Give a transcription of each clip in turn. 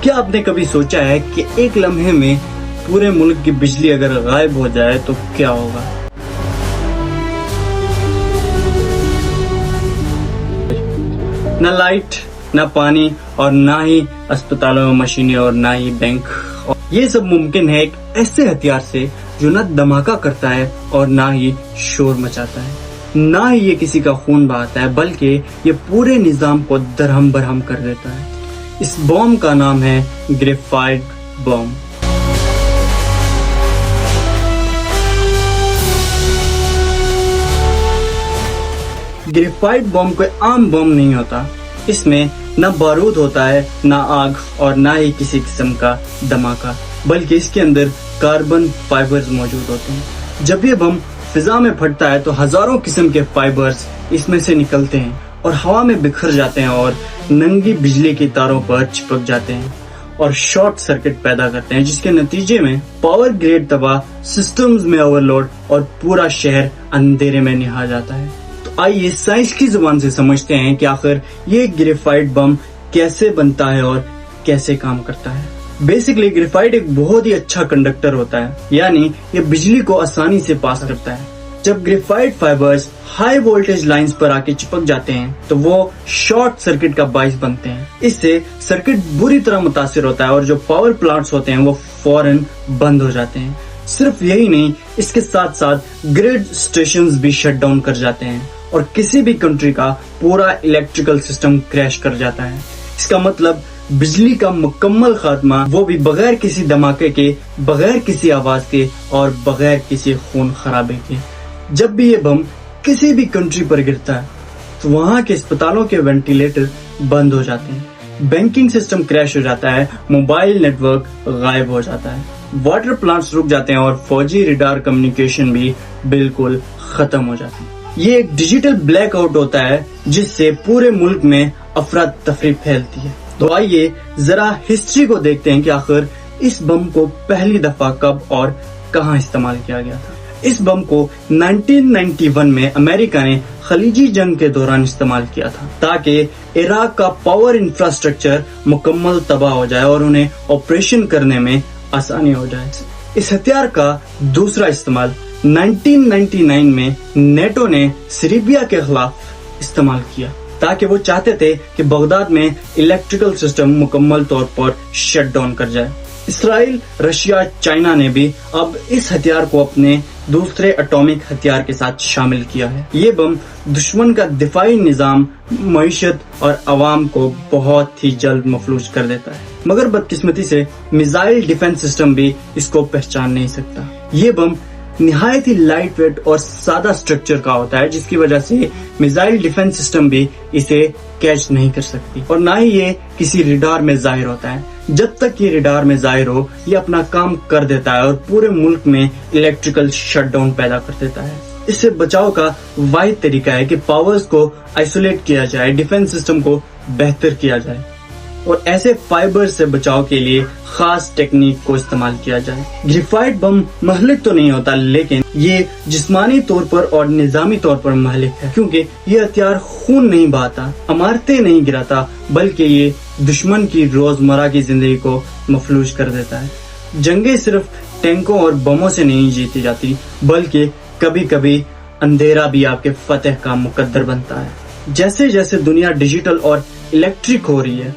کیا آپ نے کبھی سوچا ہے کہ ایک لمحے میں پورے ملک کی بجلی اگر غائب ہو جائے تو کیا ہوگا؟ نہ لائٹ، نہ پانی، اور نہ ہی اسپتالوں میں مشینیں، اور نہ ہی بینک. یہ سب ممکن ہے ایک ایسے ہتھیار سے جو نہ دھماکہ کرتا ہے اور نہ ہی شور مچاتا ہے، نہ ہی یہ کسی کا خون بہاتا ہے، بلکہ یہ پورے نظام کو درہم برہم کر دیتا ہے. اس بم کا نام ہے گریفائٹ بم. گریفائٹ بم کوئی عام بم نہیں ہوتا. اس میں نہ بارود ہوتا ہے، نہ آگ، اور نہ ہی کسی قسم کا دھماکہ، بلکہ اس کے اندر کاربن فائبرز موجود ہوتے ہیں. جب یہ بم فضا میں پھٹتا ہے تو ہزاروں قسم کے فائبرز اس میں سے نکلتے ہیں اور ہوا میں بکھر جاتے ہیں اور ننگی بجلی کی تاروں پر چپک جاتے ہیں اور شارٹ سرکٹ پیدا کرتے ہیں، جس کے نتیجے میں پاور گریڈ تباہ، سسٹمز میں اوورلوڈ، اور پورا شہر اندھیرے میں نہا جاتا ہے. تو آئیے سائنس کی زبان سے سمجھتے ہیں کہ آخر یہ گریفائٹ بم کیسے بنتا ہے اور کیسے کام کرتا ہے. بیسکلی گریفائٹ ایک بہت ہی اچھا کنڈکٹر ہوتا ہے، یعنی یہ بجلی کو آسانی سے پاس کرتا ہے. جب graphite fibres high voltage lines پر آ کے چپک جاتے ہیں تو وہ شارٹ سرکٹ کا باعث بنتے ہیں. اس سے سرکٹ بری طرح متاثر ہوتا ہے اور جو پاور پلانٹس ہوتے ہیں وہ فوراً بند ہو جاتے ہیں. صرف یہی نہیں، اس کے ساتھ ساتھ گریڈ اسٹیشنز بھی شٹ ڈاؤن کر جاتے ہیں اور کسی بھی کنٹری کا پورا الیکٹریکل سسٹم کریش کر جاتا ہے. اس کا مطلب بجلی کا مکمل خاتمہ، وہ بھی بغیر کسی دھماکے کے، بغیر کسی آواز کے، اور بغیر کسی خون خرابے کے. جب بھی یہ بم کسی بھی کنٹری پر گرتا ہے تو وہاں کے اسپتالوں کے وینٹیلیٹر بند ہو جاتے ہیں، بینکنگ سسٹم کریش ہو جاتا ہے، موبائل نیٹ ورک غائب ہو جاتا ہے، واٹر پلانٹس رک جاتے ہیں اور فوجی ریڈار کمیونیکیشن بھی بالکل ختم ہو جاتی ہے. یہ ایک ڈیجیٹل بلیک آؤٹ ہوتا ہے جس سے پورے ملک میں افراتفری پھیلتی ہے. تو آئیے ذرا ہسٹری کو دیکھتے ہیں کہ آخر اس بم کو پہلی دفعہ کب اور کہاں استعمال کیا گیا تھا. اس بم کو 1991 میں امریکہ نے خلیجی جنگ کے دوران استعمال کیا تھا تاکہ عراق کا پاور انفراسٹرکچر مکمل تباہ ہو جائے اور انہیں آپریشن کرنے میں آسانی ہو جائے. اس ہتھیار کا دوسرا استعمال 1999 میں نیٹو نے سیربیا کے خلاف استعمال کیا تاکہ وہ چاہتے تھے کہ بغداد میں الیکٹریکل سسٹم مکمل طور پر شٹ ڈاؤن کر جائے. اسرائیل، رشیا، چائنا نے بھی اب اس ہتھیار کو اپنے دوسرے اٹامک ہتھیار کے ساتھ شامل کیا ہے. یہ بم دشمن کا دفاعی نظام، معیشت اور عوام کو بہت ہی جلد مفلوج کر دیتا ہے، مگر بدقسمتی سے میزائل ڈیفنس سسٹم بھی اس کو پہچان نہیں سکتا. یہ بم نہایت ہی لائٹ ویٹ اور سادہ سٹرکچر کا ہوتا ہے، جس کی وجہ سے میزائل ڈیفنس سسٹم بھی اسے کیچ نہیں کر سکتی، اور نہ ہی یہ کسی ریڈار میں ظاہر ہوتا ہے. جب تک یہ ریڈار میں ظاہر ہو یہ اپنا کام کر دیتا ہے اور پورے ملک میں الیکٹریکل شٹ ڈاؤن پیدا کر دیتا ہے. اس سے بچاؤ کا واحد طریقہ ہے کہ پاورز کو آئسولیٹ کیا جائے، ڈیفنس سسٹم کو بہتر کیا جائے، اور ایسے فائبر سے بچاؤ کے لیے خاص ٹیکنیک کو استعمال کیا جائے. گریفائٹ بم مہلک تو نہیں ہوتا، لیکن یہ جسمانی طور پر اور نظامی طور پر مہلک ہے، کیونکہ یہ ہتھیار خون نہیں بہاتا، عمارتیں نہیں گراتا، بلکہ یہ دشمن کی روزمرہ کی زندگی کو مفلوج کر دیتا ہے. جنگیں صرف ٹینکوں اور بموں سے نہیں جیتی جاتی، بلکہ کبھی کبھی اندھیرا بھی آپ کے فتح کا مقدر بنتا ہے. جیسے جیسے دنیا ڈیجیٹل اور الیکٹرک ہو رہی ہے،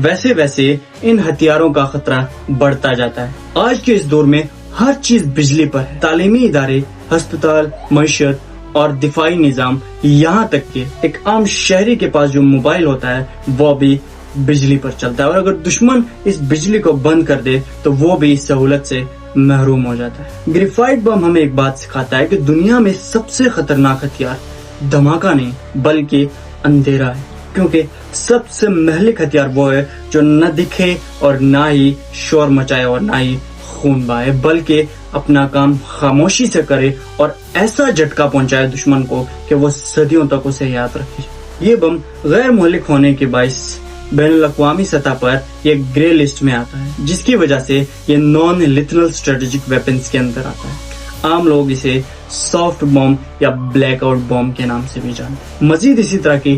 ویسے ویسے ان ہتھیاروں کا خطرہ بڑھتا جاتا ہے. آج کے اس دور میں ہر چیز بجلی پر ہے، تعلیمی ادارے، ہسپتال، معیشت اور دفاعی نظام، یہاں تک کہ ایک عام شہری کے پاس جو موبائل ہوتا ہے وہ بھی بجلی پر چلتا ہے، اور اگر دشمن اس بجلی کو بند کر دے تو وہ بھی اس سہولت سے محروم ہو جاتا ہے. گریفائٹ بم ہمیں ایک بات سکھاتا ہے کہ دنیا میں سب سے خطرناک ہتھیار دھماکہ نہیں بلکہ اندھیرا ہے، کیونکہ سب سے مہلک ہتھیار وہ ہے جو نہ دکھے اور نہ ہی شور مچائے اور نہ ہی خون بہائے، بلکہ اپنا کام خاموشی سے کرے اور ایسا جھٹکا پہنچائے دشمن کو کہ وہ صدیوں تک اسے یاد رکھے. یہ بم غیر مہلک ہونے کے باعث بین الاقوامی سطح پر یہ گرے لسٹ میں آتا ہے، جس کی وجہ سے یہ نان لیتھل اسٹریٹجک ویپنز کے اندر آتا ہے. عام لوگ اسے سافٹ بم یا بلیک آؤٹ بم کے نام سے بھی جانتے ہیں. مزید اسی طرح کی